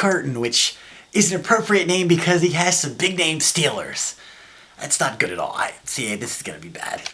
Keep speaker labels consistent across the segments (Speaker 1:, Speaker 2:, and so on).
Speaker 1: Curtin, which is an appropriate name because he has some big name Steelers. That's not good at all. See, this is gonna be bad.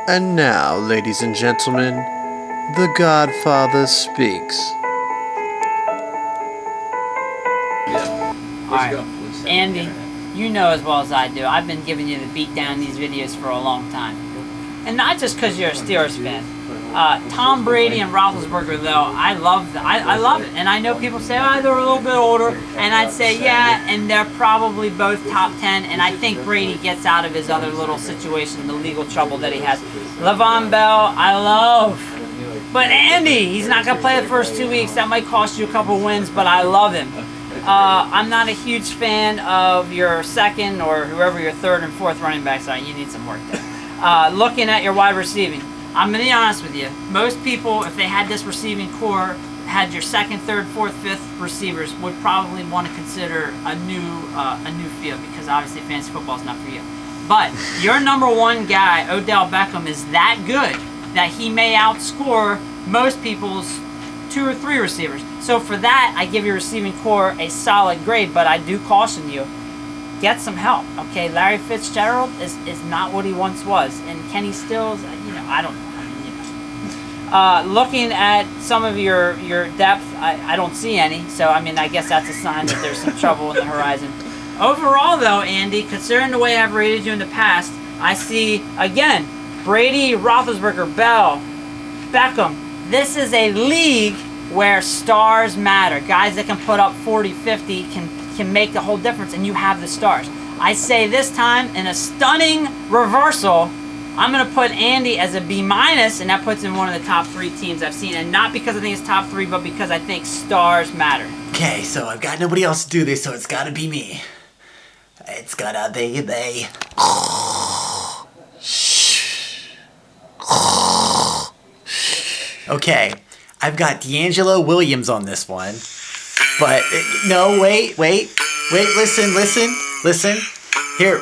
Speaker 2: And now, ladies and gentlemen, the Godfather speaks.
Speaker 3: Alright, Andy, you know as well as I do, I've been giving you the beat down in these videos for a long time. And not just because you're a Steelers fan. Tom Brady and Roethlisberger, though, I love it. And I know people say, oh, they're a little bit older. And I'd say, yeah, and they're probably both top 10. And I think Brady gets out of his other little situation, the legal trouble that he has. Le'Veon Bell, I love. But Andy, he's not going to play the first 2 weeks. That might cost you a couple wins, but I love him. I'm not a huge fan of your second or whoever your third and fourth running backs are. You need some work there. Looking at your wide receiving, I'm going to be honest with you. Most people, if they had this receiving core, had your second, third, fourth, fifth receivers, would probably want to consider a new field because obviously fantasy football is not for you. But your number one guy, Odell Beckham, is that good that he may outscore most people's 2 or 3 receivers. So for that, I give your receiving core a solid grade, but I do caution you, get some help, okay? Larry Fitzgerald is not what he once was, and Kenny Stills, I don't know. Looking at some of your depth, I don't see any, so I guess that's a sign that there's some trouble in the horizon. Overall, though, Andy, considering the way I've rated you in the past, I see, again, Brady, Roethlisberger, Bell, Beckham. This is a league where stars matter. Guys that can put up 40, 50 can make the whole difference, and you have the stars. I say this time, in a stunning reversal, I'm going to put Andy as a B-, and that puts him one of the top 3 teams I've seen. And not because I think it's top 3, but because I think stars matter.
Speaker 1: Okay, so I've got nobody else to do this, so it's gotta be me. It's gotta be me. Okay, I've got D'Angelo Williams on this one. But, no, wait, listen. Here,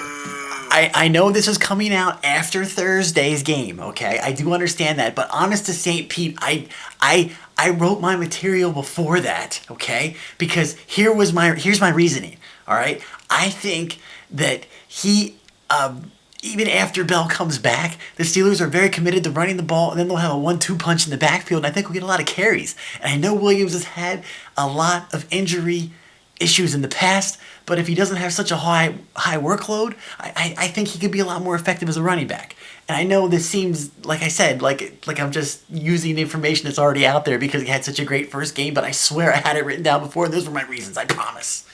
Speaker 1: I know this is coming out after Thursday's game, okay? I do understand that, but honest to St. Pete, I wrote my material before that, okay? Because here's my reasoning, all right? I think that even after Bell comes back, the Steelers are very committed to running the ball, and then they'll have a 1-2 punch in the backfield, and I think we'll get a lot of carries. And I know Williams has had a lot of injury issues in the past, but if he doesn't have such a high workload, I think he could be a lot more effective as a running back. And I know this seems, like I said, like I'm just using the information that's already out there because he had such a great first game, but I swear I had it written down before, and those were my reasons, I promise.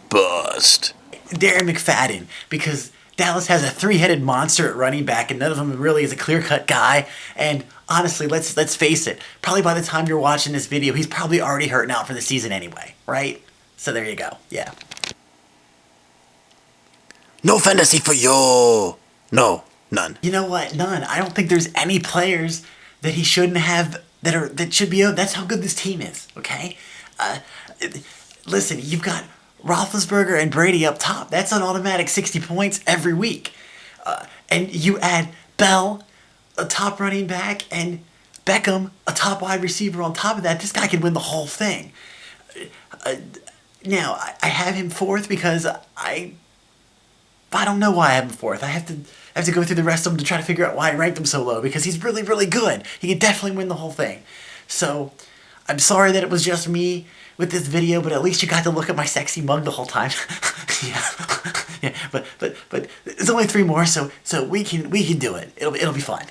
Speaker 2: Bust.
Speaker 1: Darren McFadden, because Dallas has a 3-headed monster at running back, and none of them really is a clear-cut guy. And honestly, let's face it, probably by the time you're watching this video, he's probably already hurting out for the season anyway, right? So there you go, yeah.
Speaker 2: No fantasy for you. No, none.
Speaker 1: You know what? None. I don't think there's any players that he shouldn't have that should be. That's how good this team is. Okay. Listen, you've got Roethlisberger and Brady up top. That's an automatic 60 points every week. And you add Bell, a top running back, and Beckham, a top wide receiver on top of that. This guy can win the whole thing. Now, I have him 4th because I don't know why I have him 4th. I have to go through the rest of them to try to figure out why I ranked him so low, because he's really, really good. He can definitely win the whole thing. So, I'm sorry that it was just me with this video, but at least you got to look at my sexy mug the whole time. yeah, but there's only 3 more, so we can do it. It'll be fun.